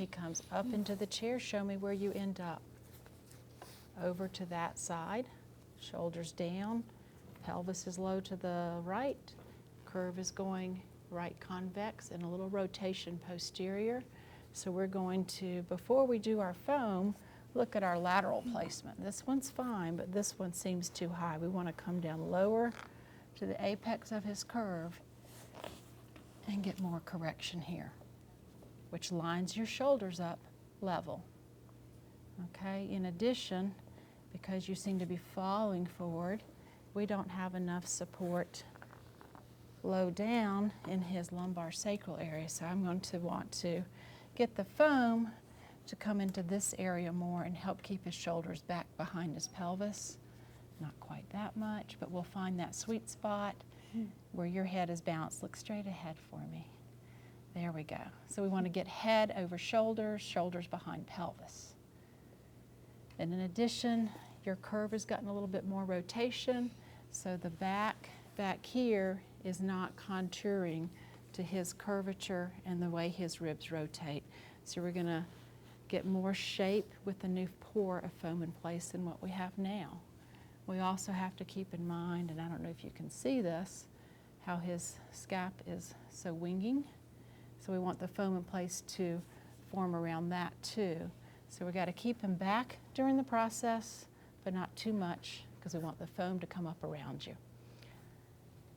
he comes up into the chair. Show me where you end up. Over to that side, shoulders down, pelvis is low to the right, curve is going right convex and a little rotation posterior. So we're going to, before we do our foam, look at our lateral placement. This one's fine, but this one seems too high. We want to come down lower to the apex of his curve and get more correction here, which lines your shoulders up level. Okay, in addition, because you seem to be falling forward, we don't have enough support low down in his lumbar sacral area. So I'm going to want to get the foam to come into this area more and help keep his shoulders back behind his pelvis. Not quite that much, but we'll find that sweet spot where your head is balanced. Look straight ahead for me. There we go. So we want to get head over shoulders, shoulders behind pelvis. And in addition, your curve has gotten a little bit more rotation, so the back here is not contouring to his curvature and the way his ribs rotate. So we're going to get more shape with the new pour of Foam-in-Place than what we have now. We also have to keep in mind, and I don't know if you can see this, how his scap is so winging. So we want the Foam-in-Place to form around that too. So we got to keep him back during the process, but not too much, because we want the foam to come up around you.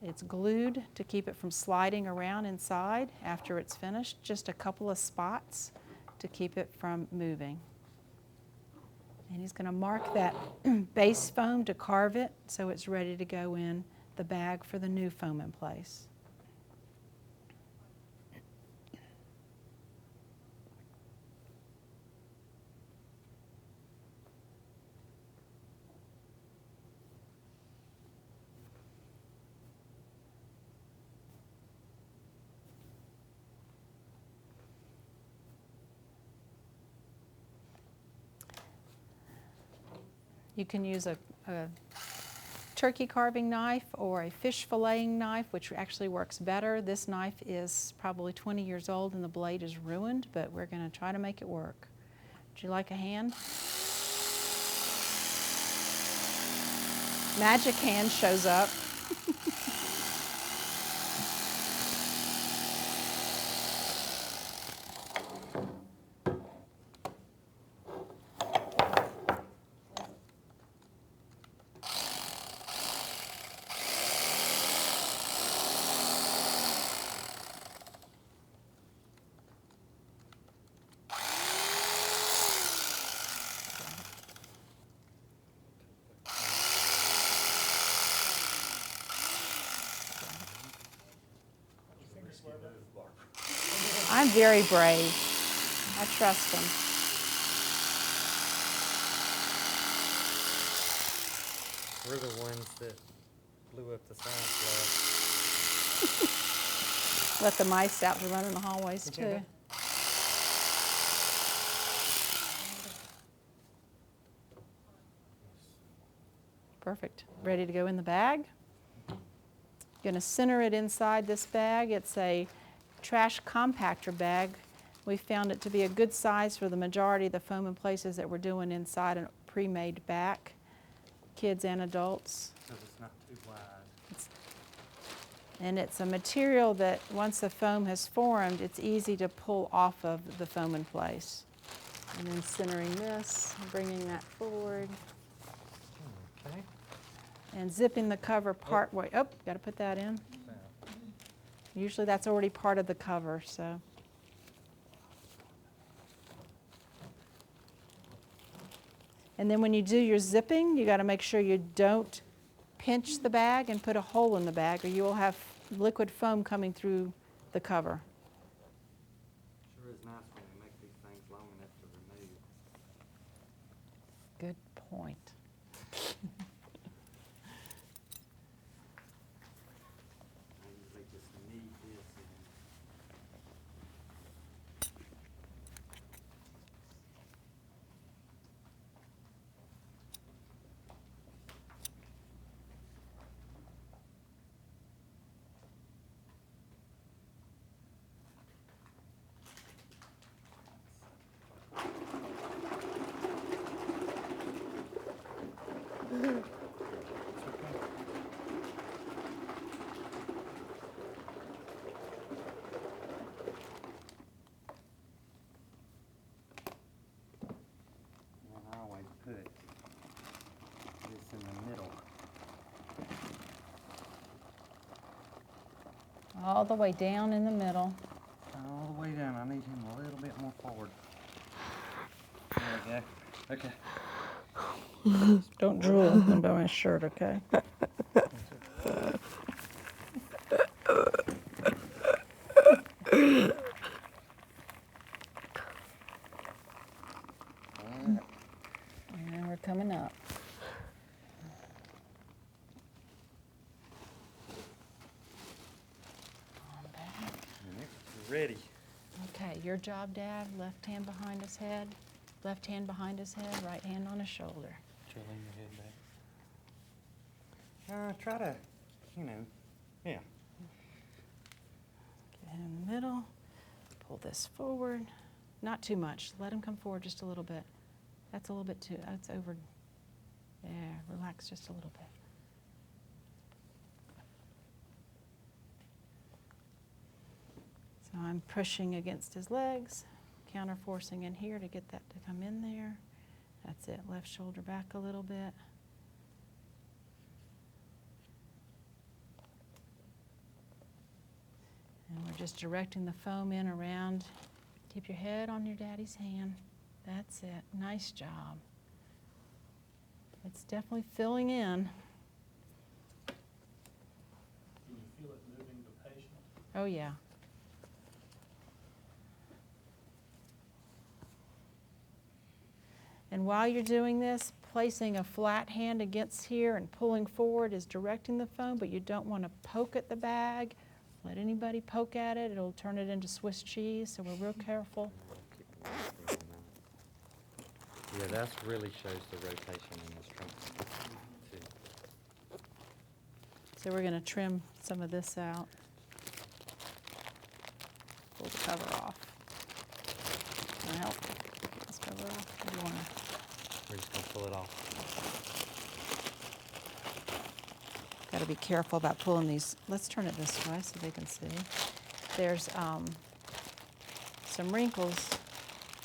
It's glued to keep it from sliding around inside after it's finished, just a couple of spots to keep it from moving. And he's going to mark that base foam to carve it so it's ready to go in the bag for the new Foam-in-Place. You can use a turkey carving knife or a fish filleting knife, which actually works better. This knife is probably 20 years old and the blade is ruined, but we're going to try to make it work. Would you like a hand? Magic hand shows up. I'm very brave. I trust him. We're the ones that blew up the science lab. Let the mice out to run in the hallways too. Perfect. Ready to go in the bag? Going to center it inside this bag. It's a trash compactor bag. We found it to be a good size for the majority of the Foam-in-Places that we're doing inside a pre-made back, kids and adults. So it's not too wide. And it's a material that once the foam has formed, it's easy to pull off of the Foam-in-Place. And then centering this, bringing that forward. Okay. And zipping the cover part way. Oh, got to put that in. Usually that's already part of the cover, so. And then when you do your zipping, you got to make sure you don't pinch the bag and put a hole in the bag, or you will have liquid foam coming through the cover. Sure is nice when you make these things long enough to remove. Good point. I usually just knead this in. All the way down in the middle. All the way down. I need him a little bit more forward. There we go. Okay. Don't drool about my shirt, okay? And we're coming up. On back. We're ready. Okay, your job, Dad. Left hand behind his head. Left hand behind his head, right hand on his shoulder. Should I lean your head back? Try to, yeah. Get him in the middle. Pull this forward. Not too much. Let him come forward just a little bit. That's a little bit too, that's over. Yeah, relax just a little bit. So I'm pushing against his legs, counter-forcing in here to get that to come in there. That's it. Left shoulder back a little bit. And we're just directing the foam in around. Keep your head on your daddy's hand. That's it. Nice job. It's definitely filling in. Can you feel it moving the patient? Oh, yeah. And while you're doing this, placing a flat hand against here and pulling forward is directing the foam, but you don't want to poke at the bag. Let anybody poke at it. It'll turn it into Swiss cheese, so we're real careful. Yeah, that really shows the rotation in this trunk too. So we're going to trim some of this out. Pull the cover off. Can I help? Get this cover off. What do you want to? We're just gonna pull it off. Got to be careful about pulling these. Let's turn it this way so they can see. There's some wrinkles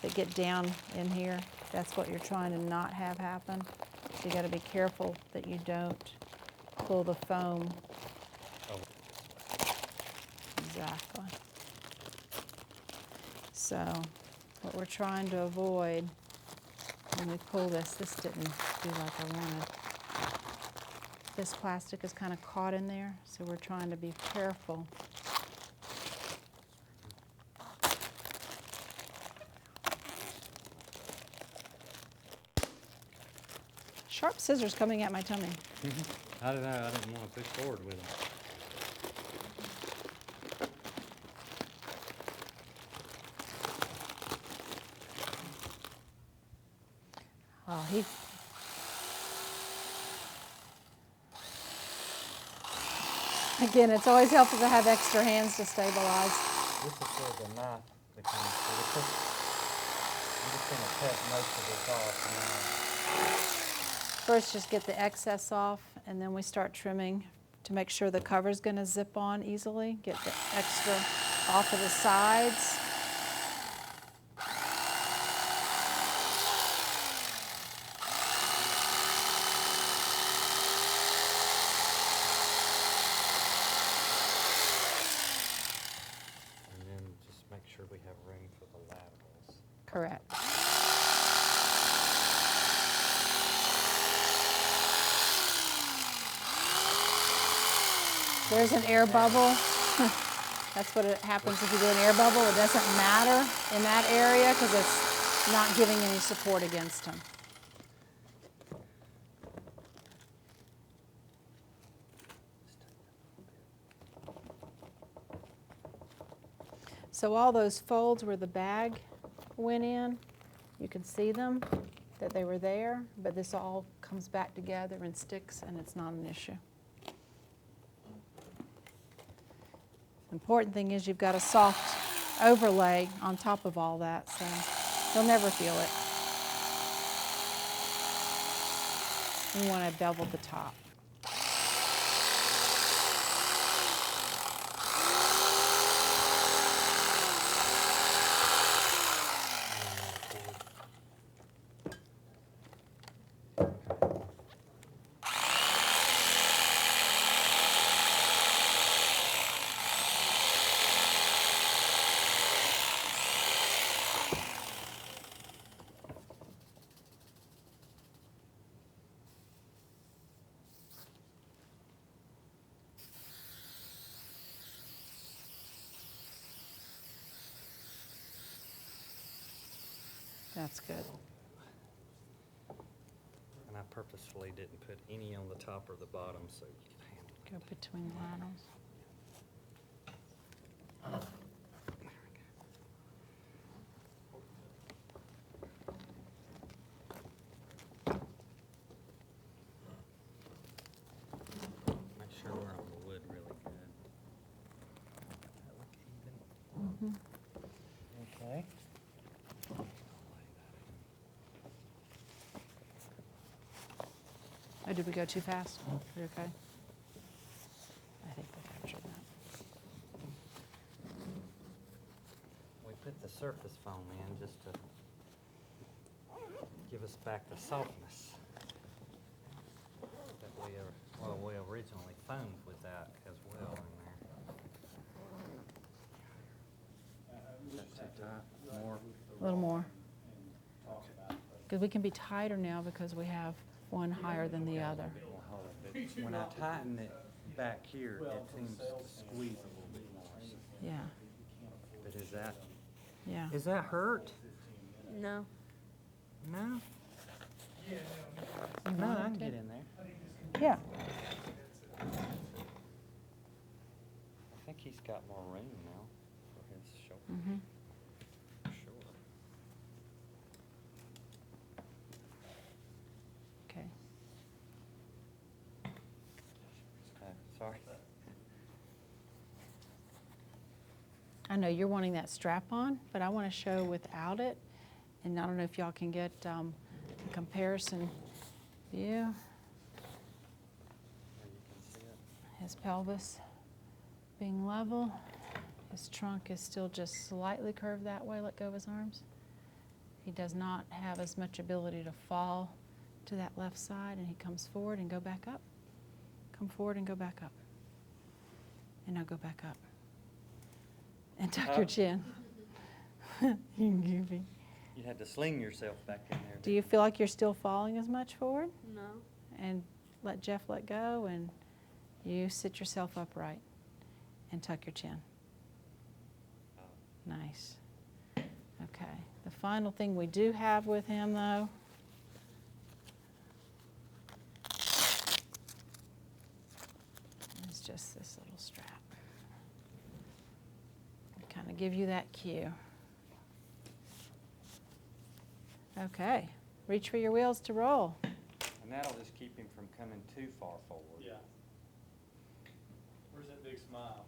that get down in here. That's what you're trying to not have happen. So you got to be careful that you don't pull the foam. Oh. Exactly. So what we're trying to avoid when we pull this didn't do like I wanted. This plastic is kind of caught in there, so we're trying to be careful. Sharp scissors coming at my tummy. I don't know, I didn't want to push forward with them. Oh, he. Again, it's always helpful to have extra hands to stabilize. This is where the knife becomes critical. I'm just going to cut most of this off now. First, just get the excess off, and then we start trimming to make sure the cover's going to zip on easily. Get the extra off of the sides. And then just make sure we have room for the laterals. Correct. There's an air bubble. That's what happens if you do an air bubble. It doesn't matter in that area because it's not giving any support against him. So all those folds where the bag went in, you can see them, that they were there, but this all comes back together and sticks, and it's not an issue. Important thing is you've got a soft overlay on top of all that, so you'll never feel it. You want to bevel the top. That's good. And I purposefully didn't put any on the top or the bottom so you could handle it. Go between the laterals. Make sure we're on the wood really good. That look even. Okay. Oh, did we go too fast? Are you okay? I think we captured that. We put the surface foam in just to give us back the softness that we originally foamed with that as well in there. Is that too tight? More? A little more. Because we can be tighter now because we have one higher than the other. When I tighten it back here, it seems to squeeze a little bit more. Yeah, But yeah. is that hurt? No. No? You No, want I it can to? get in there. Yeah. I think he's got more room now for his shoulder. Mm-hmm. Sure. Okay. Sorry. I know you're wanting that strap on, but I want to show without it. And I don't know if y'all can get a comparison view. There you can see it. His pelvis being level. His trunk is still just slightly curved that way. Let go of his arms. He does not have as much ability to fall to that left side, and he comes forward and go back up. Come forward and go back up. And now go back up. And tuck your chin. You goofy. You had to sling yourself back in there. Do you feel like you're still falling as much forward? No. And let Jeff let go, and you sit yourself upright and tuck your chin. Nice. Okay. The final thing we do have with him, though, is just this little strap. Kind of give you that cue. Okay. Reach for your wheels to roll. And that'll just keep him from coming too far forward. Yeah. Where's that big smile?